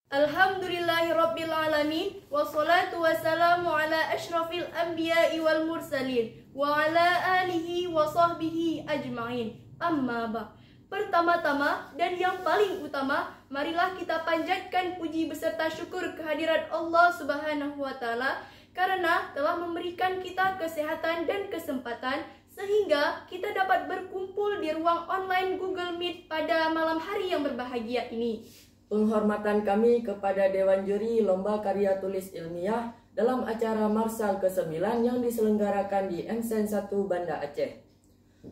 Alhamdulillahirabbil alamin wassalatu wassalamu ala asyrafil anbiya'i wal mursalin wa ala alihi wa sahbihi ajma'in. Amma ba. Pertama-tama dan yang paling utama, marilah kita panjatkan puji beserta syukur kehadirat Allah Subhanahu wa taala karena telah memberikan kita kesehatan dan kesempatan sehingga kita dapat berkumpul di ruang online Google Meet pada malam hari yang berbahagia ini. Penghormatan kami kepada Dewan Juri Lomba Karya Tulis Ilmiah dalam acara Marsal ke-9 yang diselenggarakan di Ensen 1 Banda Aceh.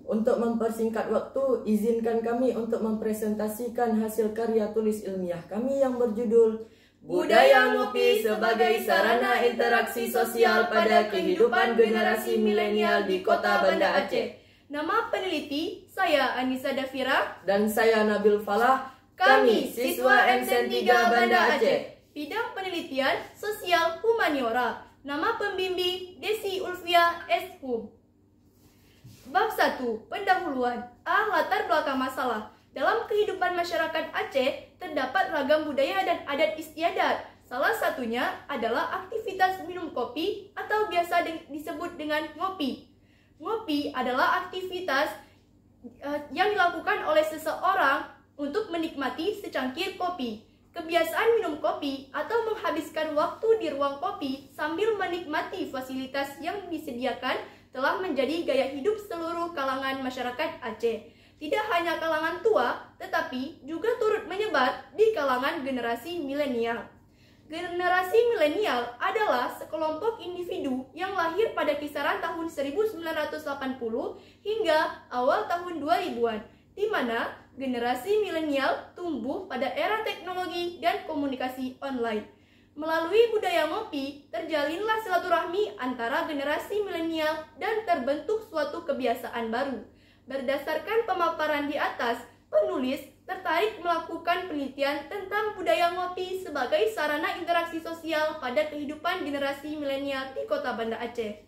Untuk mempersingkat waktu, izinkan kami untuk mempresentasikan hasil karya tulis ilmiah kami yang berjudul Budaya Ngopi sebagai Sarana Interaksi Sosial pada Kehidupan Generasi Milenial di Kota Banda Aceh. Nama peneliti, saya Anissa Dafira. Dan saya Nabil Falah. Kami siswa Ensen 3 Banda Aceh. Bidang penelitian sosial humaniora. Nama pembimbing Desi Ulfia S.Hum. Bab 1. Pendahuluan. Latar belakang masalah. Dalam kehidupan masyarakat Aceh terdapat ragam budaya dan adat istiadat. Salah satunya adalah aktivitas minum kopi atau biasa disebut dengan ngopi. Ngopi adalah aktivitas yang dilakukan oleh seseorang untuk menikmati secangkir kopi. Kebiasaan minum kopi atau menghabiskan waktu di ruang kopi sambil menikmati fasilitas yang disediakan telah menjadi gaya hidup seluruh kalangan masyarakat Aceh. Tidak hanya kalangan tua, tetapi juga turut menyebar di kalangan generasi milenial. Generasi milenial adalah sekelompok individu yang lahir pada kisaran tahun 1980 hingga awal tahun 2000-an, di mana generasi milenial tumbuh pada era teknologi dan komunikasi online. Melalui budaya ngopi, terjalinlah silaturahmi antara generasi milenial dan terbentuk suatu kebiasaan baru. Berdasarkan pemaparan di atas, penulis tertarik melakukan penelitian tentang budaya ngopi sebagai sarana interaksi sosial pada kehidupan generasi milenial di Kota Banda Aceh.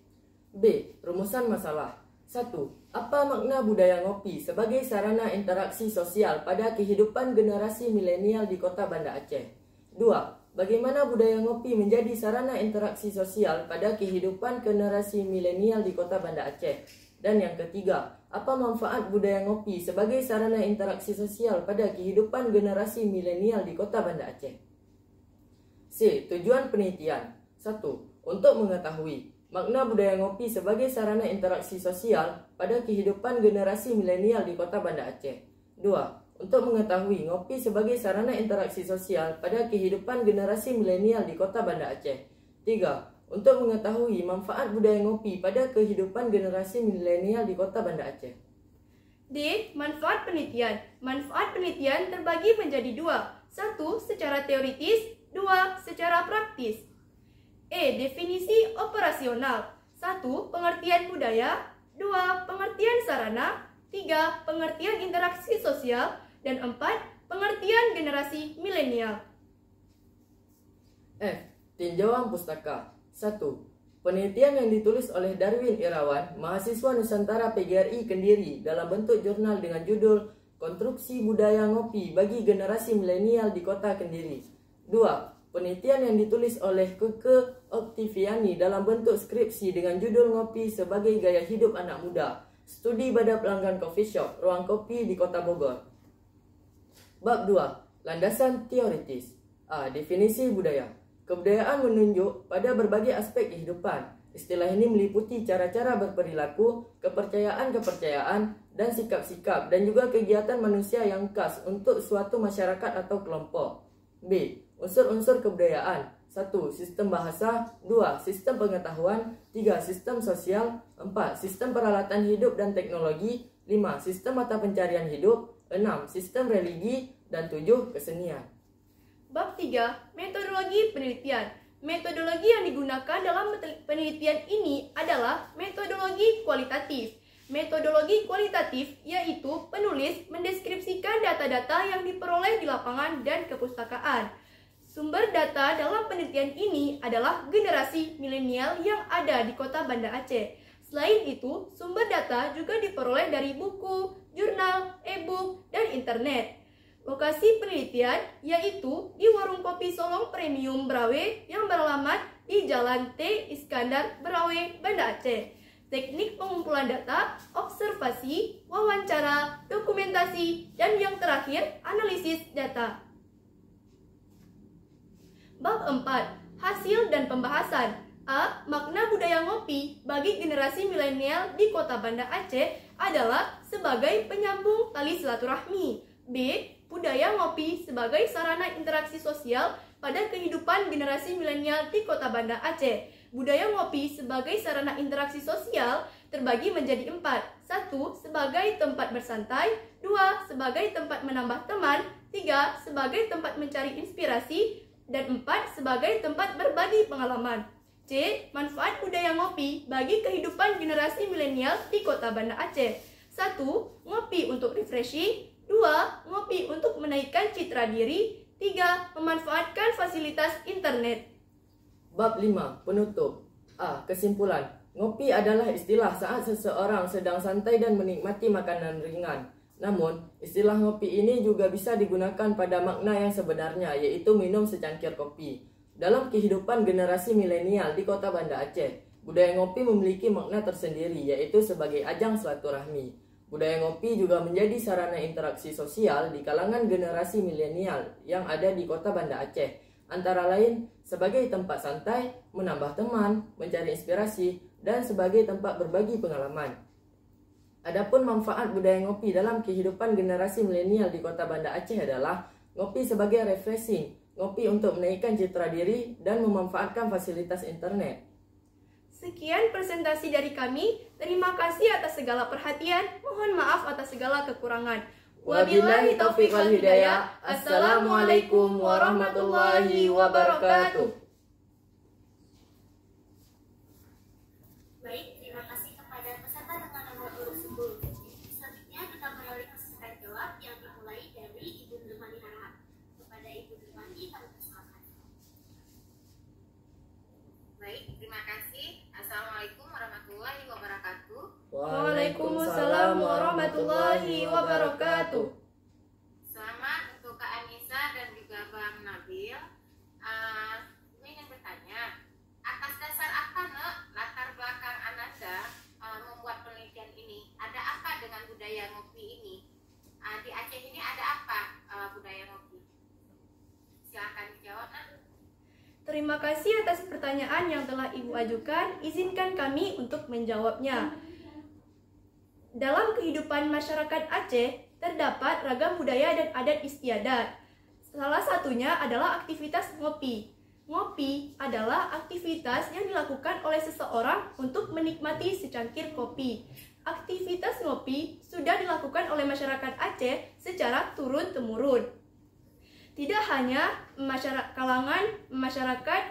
B. Rumusan masalah. 1. Apa makna budaya ngopi sebagai sarana interaksi sosial pada kehidupan generasi milenial di Kota Banda Aceh? 2. Bagaimana budaya ngopi menjadi sarana interaksi sosial pada kehidupan generasi milenial di Kota Banda Aceh? Dan yang ketiga, apa manfaat budaya ngopi sebagai sarana interaksi sosial pada kehidupan generasi milenial di Kota Banda Aceh? C. Tujuan penelitian. 1. Untuk mengetahui makna budaya ngopi sebagai sarana interaksi sosial pada kehidupan generasi milenial di Kota Banda Aceh. 2. Untuk mengetahui ngopi sebagai sarana interaksi sosial pada kehidupan generasi milenial di Kota Banda Aceh. 3. Untuk mengetahui manfaat budaya ngopi pada kehidupan generasi milenial di Kota Banda Aceh. D. Manfaat penelitian. Manfaat penelitian terbagi menjadi dua. 1. Secara teoritis, 2. Secara praktis. E. Definisi operasional. 1. Pengertian budaya. 2. Pengertian sarana. 3. Pengertian interaksi sosial. Dan 4. Pengertian generasi milenial. F. Tinjauan pustaka. 1. Penelitian yang ditulis oleh Darwin Irawan, mahasiswa Nusantara PGRI Kendiri dalam bentuk jurnal dengan judul Konstruksi Budaya Ngopi bagi Generasi Milenial di Kota Kendiri. 2. Penelitian yang ditulis oleh Keke Oktiviani dalam bentuk skripsi dengan judul Ngopi sebagai Gaya Hidup Anak Muda. Studi pada pelanggan coffee shop, ruang kopi di Kota Bogor. Bab 2. Landasan teoritis. A. Definisi budaya. Kebudayaan menunjuk pada berbagai aspek kehidupan. Istilah ini meliputi cara-cara berperilaku, kepercayaan-kepercayaan, dan sikap-sikap, dan juga kegiatan manusia yang khas untuk suatu masyarakat atau kelompok. B. Unsur-unsur kebudayaan. 1. Sistem bahasa. 2. Sistem pengetahuan. 3. Sistem sosial. 4. Sistem peralatan hidup dan teknologi. 5. Sistem mata pencarian hidup. 6. Sistem religi. Dan 7. Kesenian. Bab 3. Metodologi penelitian. Metodologi yang digunakan dalam penelitian ini adalah metodologi kualitatif. Metodologi kualitatif yaitu penulis mendeskripsikan data-data yang diperoleh di lapangan dan kepustakaan. Sumber data dalam penelitian ini adalah generasi milenial yang ada di Kota Banda Aceh. Selain itu, sumber data juga diperoleh dari buku, jurnal, e-book, dan internet. Lokasi penelitian yaitu di Warung Kopi Solong Premium Brawe yang beralamat di Jalan T. Iskandar, Brawe, Banda Aceh. Teknik pengumpulan data, observasi, wawancara, dokumentasi, dan yang terakhir, analisis data. Bab 4. Hasil dan pembahasan. A. Makna budaya ngopi bagi generasi milenial di Kota Banda Aceh adalah sebagai penyambung tali silaturahmi. B. Budaya ngopi sebagai sarana interaksi sosial pada kehidupan generasi milenial di Kota Banda Aceh. Budaya ngopi sebagai sarana interaksi sosial terbagi menjadi 4. 1. Sebagai tempat bersantai. 2. Sebagai tempat menambah teman. 3. Sebagai tempat mencari inspirasi. Dan 4. Sebagai tempat berbagi pengalaman. C. Manfaat budaya ngopi bagi kehidupan generasi milenial di Kota Banda Aceh. 1. Ngopi untuk refreshing. 2. Ngopi untuk menaikkan citra diri. 3. Memanfaatkan fasilitas internet. Bab 5. Penutup. A. Kesimpulan. Ngopi adalah istilah saat seseorang sedang santai dan menikmati makanan ringan. Namun, istilah ngopi ini juga bisa digunakan pada makna yang sebenarnya, yaitu minum secangkir kopi. Dalam kehidupan generasi milenial di Kota Banda Aceh, budaya ngopi memiliki makna tersendiri, yaitu sebagai ajang silaturahmi. Budaya ngopi juga menjadi sarana interaksi sosial di kalangan generasi milenial yang ada di Kota Banda Aceh. Antara lain sebagai tempat santai, menambah teman, mencari inspirasi, dan sebagai tempat berbagi pengalaman. Adapun manfaat budaya ngopi dalam kehidupan generasi milenial di Kota Banda Aceh adalah ngopi sebagai refreshing, ngopi untuk menaikkan citra diri, dan memanfaatkan fasilitas internet. Sekian presentasi dari kami. Terima kasih atas segala perhatian. Mohon maaf atas segala kekurangan. Wabillahi taufiq wal hidayah. Assalamualaikum warahmatullahi wabarakatuh. Baik, terima kasih kepada peserta dengan nomor urut 10. Selanjutnya kita beralih ke sesi jawab yang dimulai dari Ibu Nurmani Harahap. Kepada Ibu Nurmani, kami persilakan. Baik, terima kasih. Assalamualaikum warahmatullahi wabarakatuh. Waalaikumsalam warahmatullahi wabarakatuh. Selamat untuk Kak Anissa dan juga Bang Nabil. Ini ingin bertanya, atas dasar apa latar belakang Ananda membuat penelitian ini? Ada apa dengan budaya ngopi ini? Di Aceh ini ada apa budaya ngopi? Silakan dijawab, Nak. Terima kasih atas pertanyaan yang telah Ibu ajukan. Izinkan kami untuk menjawabnya. Dalam kehidupan masyarakat Aceh, terdapat ragam budaya dan adat istiadat. Salah satunya adalah aktivitas ngopi. Ngopi adalah aktivitas yang dilakukan oleh seseorang untuk menikmati secangkir kopi. Aktivitas ngopi sudah dilakukan oleh masyarakat Aceh secara turun-temurun. Tidak hanya kalangan masyarakat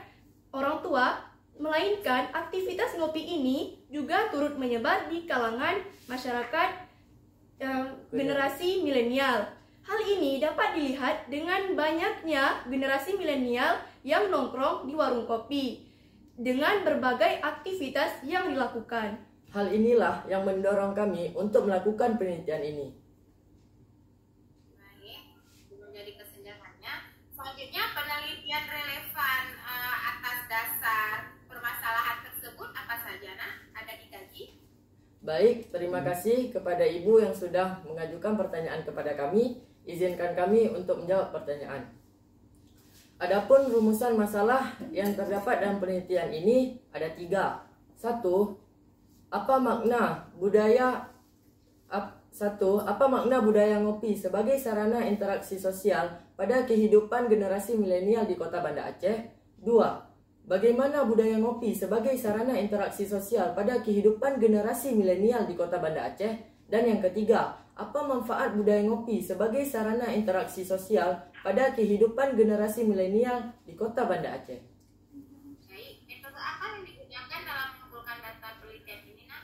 orang tua, melainkan aktivitas ngopi ini juga turut menyebar di kalangan masyarakat generasi milenial. Hal ini dapat dilihat dengan banyaknya generasi milenial yang nongkrong di warung kopi dengan berbagai aktivitas yang dilakukan. Hal inilah yang mendorong kami untuk melakukan penelitian ini. Selanjutnya, penelitian relevan atas dasar permasalahan tersebut apa saja, Nak? Ada dikaji? Baik, terima kasih kepada Ibu yang sudah mengajukan pertanyaan kepada kami. Izinkan kami untuk menjawab pertanyaan. Adapun rumusan masalah yang terdapat dalam penelitian ini ada 3. 1. Apa makna budaya ngopi sebagai sarana interaksi sosial pada kehidupan generasi milenial di Kota Banda Aceh? 2. Bagaimana budaya ngopi sebagai sarana interaksi sosial pada kehidupan generasi milenial di Kota Banda Aceh? Dan yang ketiga, apa manfaat budaya ngopi sebagai sarana interaksi sosial pada kehidupan generasi milenial di Kota Banda Aceh? Baik, metode apa yang digunakan dalam mengumpulkan data penelitian ini, Nak?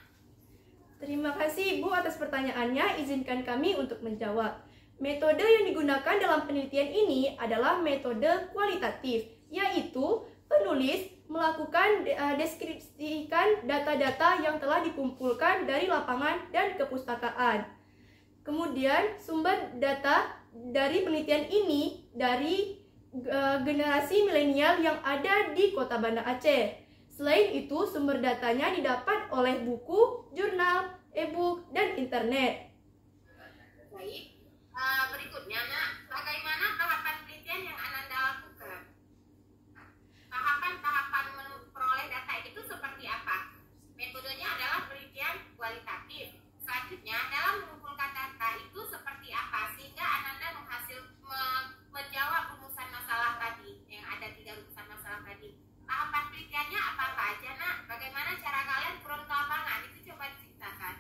Terima kasih Ibu atas pertanyaannya. Izinkan kami untuk menjawab. Metode yang digunakan dalam penelitian ini adalah metode kualitatif, yaitu penulis melakukan deskripsikan data-data yang telah dikumpulkan dari lapangan dan kepustakaan. Kemudian sumber data dari penelitian ini dari generasi milenial yang ada di Kota Banda Aceh. Selain itu, sumber datanya didapat oleh buku, jurnal, e-book, dan internet. Baik, berikutnya Nak, bagaimana tahapan penelitian yang Ananda lakukan? Tahapan-tahapan memperoleh data itu seperti apa? Metodenya adalah penelitian kualitatif. Selanjutnya, dalam mengumpulkan data itu seperti apa sehingga Ananda menjawab rumusan masalah tadi, yang ada 3 rumusan masalah tadi. Tahapan penelitiannya apa-apa aja Nak? Bagaimana cara kalian turun ke lapangan? Itu coba diceritakan.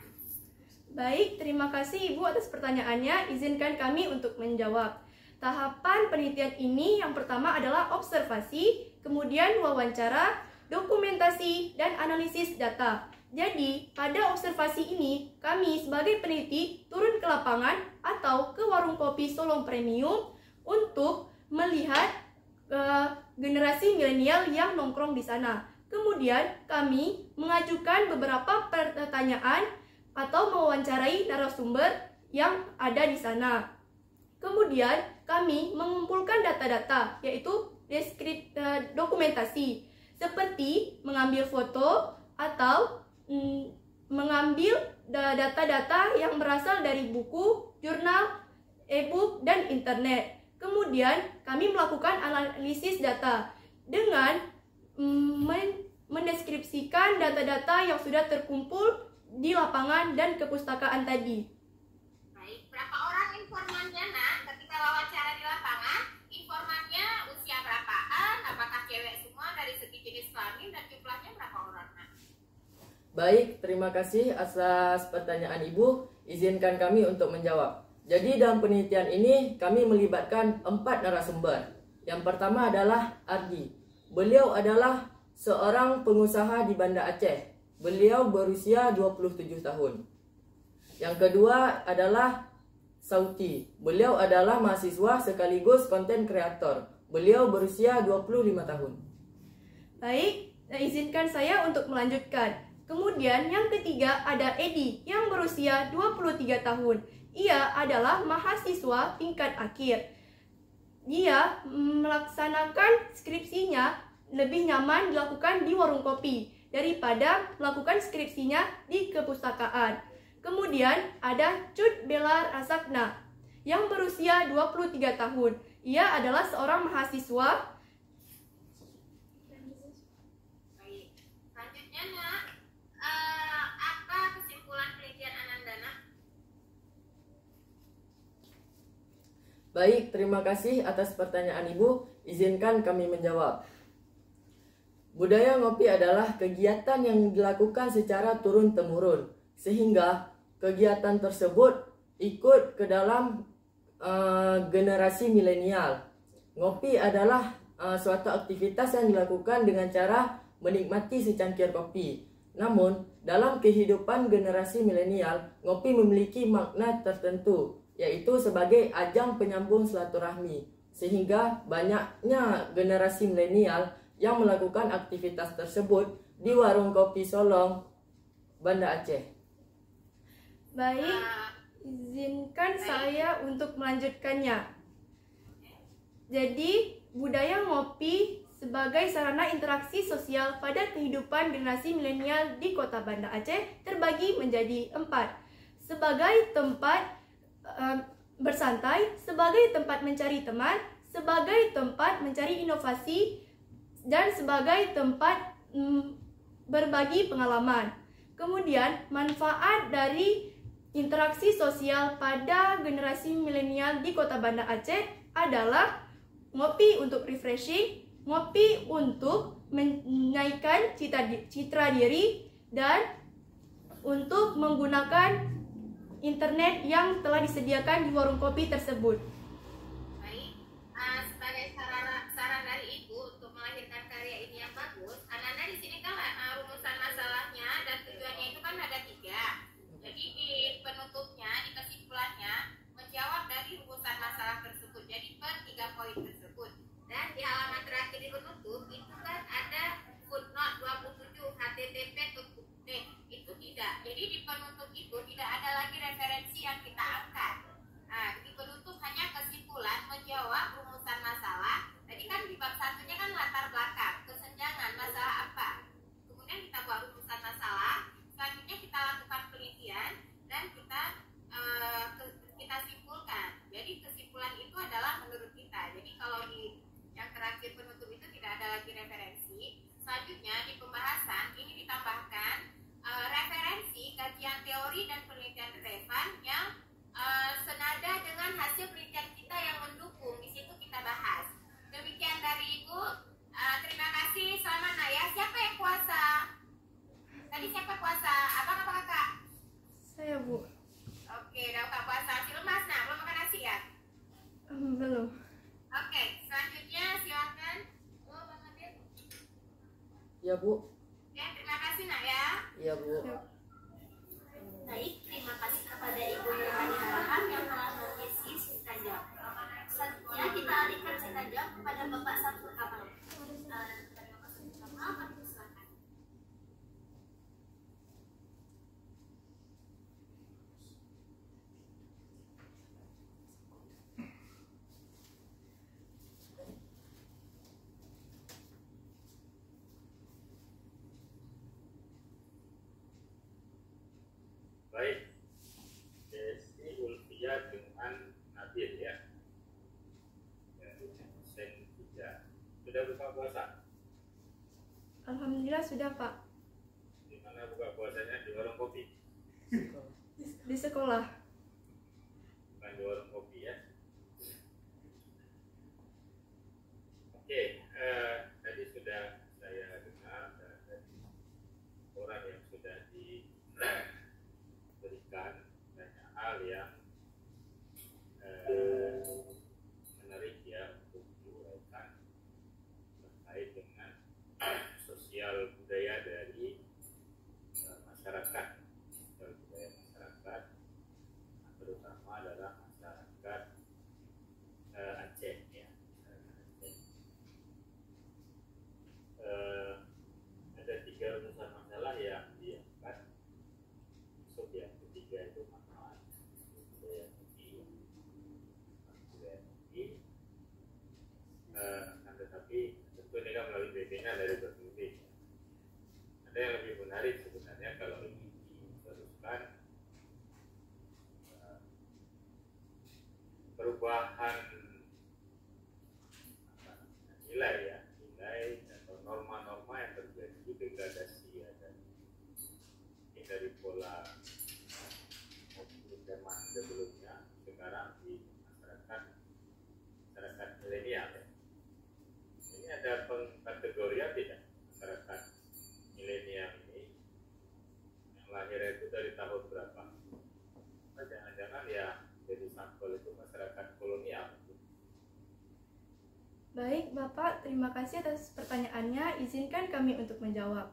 Baik, terima kasih Ibu atas pertanyaannya. Izinkan kami untuk menjawab. Tahapan penelitian ini yang pertama adalah observasi, kemudian wawancara, dokumentasi, dan analisis data. Jadi, pada observasi ini, kami sebagai peneliti turun ke lapangan atau ke warung kopi Solong Premium untuk melihat generasi milenial yang nongkrong di sana. Kemudian, kami mengajukan beberapa pertanyaan atau mewawancarai narasumber yang ada di sana. Kemudian, kami mengumpulkan data-data, yaitu dokumentasi, seperti mengambil foto atau mengambil data-data yang berasal dari buku, jurnal, e-book, dan internet. Kemudian, kami melakukan analisis data dengan mendeskripsikan data-data yang sudah terkumpul di lapangan dan kepustakaan tadi. Baik, berapa orang informannya Nak ketika wawancara di lapangan? Informannya usia berapaan? Apakah cewek semua dari segi jenis kelamin dan jumlahnya berapa orang Nak? Baik, terima kasih atas pertanyaan Ibu. Izinkan kami untuk menjawab. Jadi dalam penelitian ini kami melibatkan 4 narasumber. Yang pertama adalah Ardi. Beliau adalah seorang pengusaha di Banda Aceh. Beliau berusia 27 tahun. Yang kedua adalah Sauti. Beliau adalah mahasiswa sekaligus konten kreator. Beliau berusia 25 tahun. Baik, izinkan saya untuk melanjutkan. Kemudian yang ketiga ada Edi yang berusia 23 tahun. Ia adalah mahasiswa tingkat akhir. Dia melaksanakan skripsinya lebih nyaman dilakukan di warung kopi daripada melakukan skripsinya di kepustakaan. Kemudian ada Cut Belar Asakna yang berusia 23 tahun. Ia adalah seorang mahasiswa. Baik, selanjutnya Nak, apa kesimpulan penelitian Ananda Nak? Baik, terima kasih atas pertanyaan Ibu. Izinkan kami menjawab. Budaya ngopi adalah kegiatan yang dilakukan secara turun-temurun, sehingga kegiatan tersebut ikut ke dalam generasi milenial. Ngopi adalah suatu aktivitas yang dilakukan dengan cara menikmati secangkir kopi. Namun, dalam kehidupan generasi milenial, ngopi memiliki makna tertentu, yaitu sebagai ajang penyambung silaturahmi, sehingga banyaknya generasi milenial yang melakukan aktivitas tersebut di warung kopi Solong, Banda Aceh. Baik, izinkan saya untuk melanjutkannya. Jadi, budaya ngopi sebagai sarana interaksi sosial pada kehidupan generasi milenial di Kota Banda Aceh terbagi menjadi 4. Sebagai tempat bersantai, sebagai tempat mencari teman, sebagai tempat mencari inovasi, dan sebagai tempat berbagi pengalaman. Kemudian, manfaat dari interaksi sosial pada generasi milenial di Kota Banda Aceh adalah ngopi untuk refreshing, ngopi untuk menaikkan citra diri, dan untuk menggunakan internet yang telah disediakan di warung kopi tersebut. Baik, sebagai saran dari Ibu untuk melahirkan karya ini yang bagus, Ananda di sini kan rumusan masalahnya dan tujuannya itu kan ada 3. Jadi di penutupnya, di kesimpulannya menjawab dari rumusan masalah tersebut. Jadi per 3 poin tersebut. Dan di halaman terakhir di penutup itu kan ada footnote 27 http itu tidak. Jadi di penutup itu tidak ada lagi referensi yang kita angkat. Nah, di penutup hanya kesimpulan satunya kan latar belakang, kesenjangan, masalah apa. Kemudian kita buat rumusan masalah. Selanjutnya kita lakukan penelitian dan kita simpulkan. Jadi kesimpulan itu adalah menurut kita. Jadi kalau di yang terakhir penutup itu tidak ada lagi referensi. Selanjutnya di pembahasan ini ditambahkan referensi, kajian teori dan penelitian relevan yang senada dengan hasil penelitian kita yang mendukung. Di situ kita bahas. Demikian dari Ibu. Terima kasih. Selamat Naya. Siapa yang puasa? Tadi siapa puasa? Abang apa kakak? Saya, Bu. Oke, udah buka puasa. Si lemas, nah belum makan nasi ya? Belum. Oke, selanjutnya silakan. Bang Adit. Ya, Bu. Ya, terima kasih nak ya. Iya, Bu. Ya. Baik, terima kasih kepada Ibu Nurhani Harahap yang telah mengisi sesi jawab. Selanjutnya kita alihkan sesi jawab kepada Bapak Saiful Kamal. Kepada Bapak Saiful Kamal, kami silakan. Baik, Desi Ulfia dengan Nabil ya. Dari Sen 3. Sudah buka puasa? Alhamdulillah sudah, Pak. Di mana buka puasanya? Di warung kopi? Di sekolah. Bukan di warung kopi ya. Oke, tadi sudah saya dengar dari orang yang sudah diberikan banyak hal yang menarik ya untuk diuraikan terkait dengan sosial budaya dari masyarakat, sosial budaya masyarakat, terutama adalah masyarakat Aceh ya, masyarakat Aceh. Ada 3 rumusan masalah yang diangkat. Masuk yang ketiga itu manfaat budaya tinggi, budaya tinggi. Nah, tetapi tentu ini kan melalui bimbingan dari berbagai. Ada yang lebih menarik sebenarnya kalau ini diteruskan perubahan nilai ya, nilai atau norma-norma yang terjadi degradasi ya, dari pola zaman sebelumnya sekarang di masyarakat milenial ya. Ini ada pengkategorian tidak masyarakat milenial ini yang lahirnya itu dari tahun berapa? Nah, jangan-jangan ya jadi sampel itu masyarakat kolonial. Baik, Bapak, terima kasih atas pertanyaannya. Izinkan kami untuk menjawab.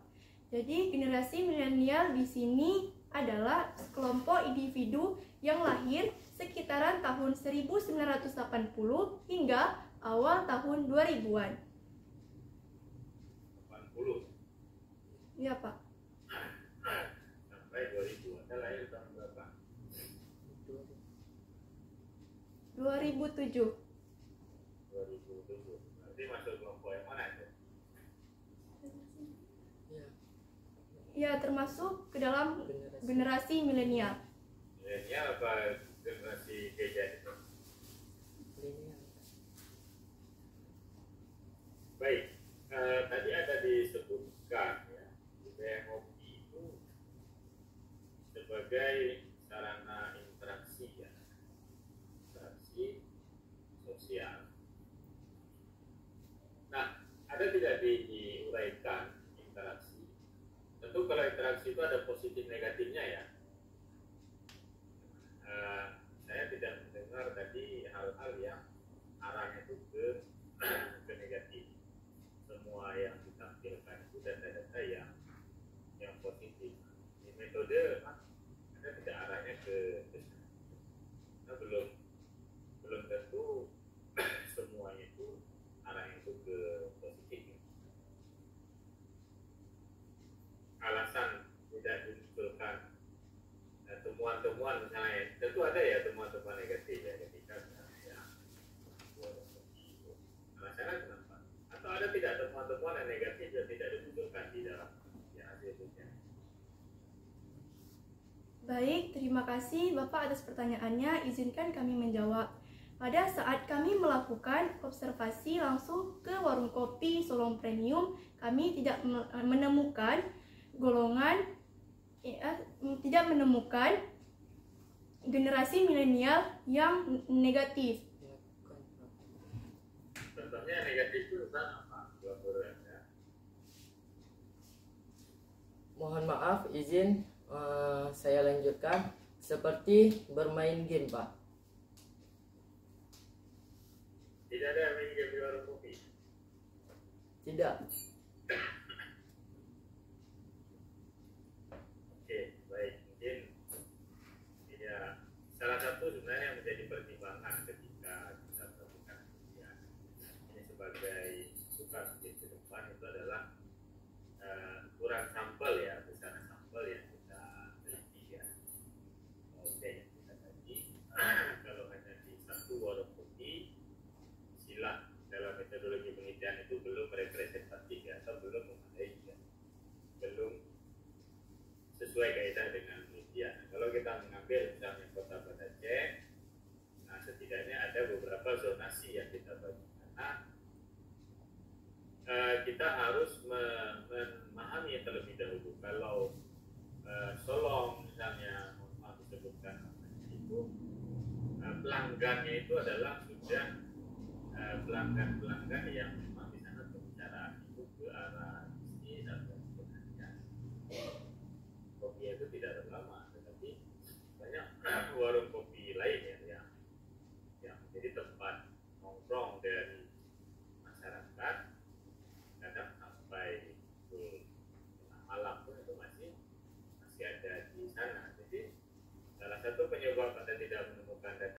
Jadi, generasi milenial di sini adalah kelompok individu yang lahir sekitaran tahun 1980 hingga awal tahun 2000-an. 80 Iya, Pak. sampai 2000. Anda lahir tahun berapa? 2007. 2007. Berarti masuk kelompok yang mana itu? Ya, Ya, termasuk ke dalam generasi milenial. Milenial apa generasi gadget itu? milenial. Baik, tadi ada disebutkan ya, budaya ngopi itu sebagai sarana interaksi ya, interaksi sosial. Nah, ada tidak diuraikan interaksi? Tentu kalau interaksi itu ada positif negatifnya ya. Saya tidak mendengar tadi hal-hal yang arahnya itu ke negatif. Semua yang ditampilkan itu data-data yang positif. Di metode ada tidak arahnya ke sana. Nah, belum tentu semuanya itu arahnya itu ke positif. Alasan tidak dimunculkan temuan-temuan misalnya, tentu ada ya temuan-temuan negatif ya ketika misalnya alasannya kenapa? Atau ada tidak temuan-temuan yang negatif yang tidak dimunculkan di dalam hasil ujian. Baik, terima kasih Bapak atas pertanyaannya. Izinkan kami menjawab. Pada saat kami melakukan observasi langsung ke warung kopi Solong Premium, kami tidak menemukan tidak menemukan generasi milenial yang negatif. Contohnya negatif itu tentang apa? Mohon maaf, izin saya lanjutkan. Seperti bermain game, Pak. Tidak ada main game di warung kopi. Tidak. Oke, baik. Mungkin ya salah satu sebenarnya yang menjadi pertimbangan ketika kita melakukan ujian ini sebagai tugas di depan itu adalah kurang sampel ya, besaran sampel yang kita teliti ya. Oke, yang kita tadi kalau hanya di satu warung kopi, silah dalam metodologi penelitian itu belum representatif ya, atau belum memadai ya, belum sesuai kaidah dengan penelitian. Kalau kita mengambil misalnya Kota Banda Aceh, nah setidaknya ada beberapa zonasi yang kita bagi, karena kita harus memahami terlebih dahulu. Kalau Solong misalnya, mohon disebutkan namanya itu, pelanggannya itu adalah sudah pelanggan-pelanggan yang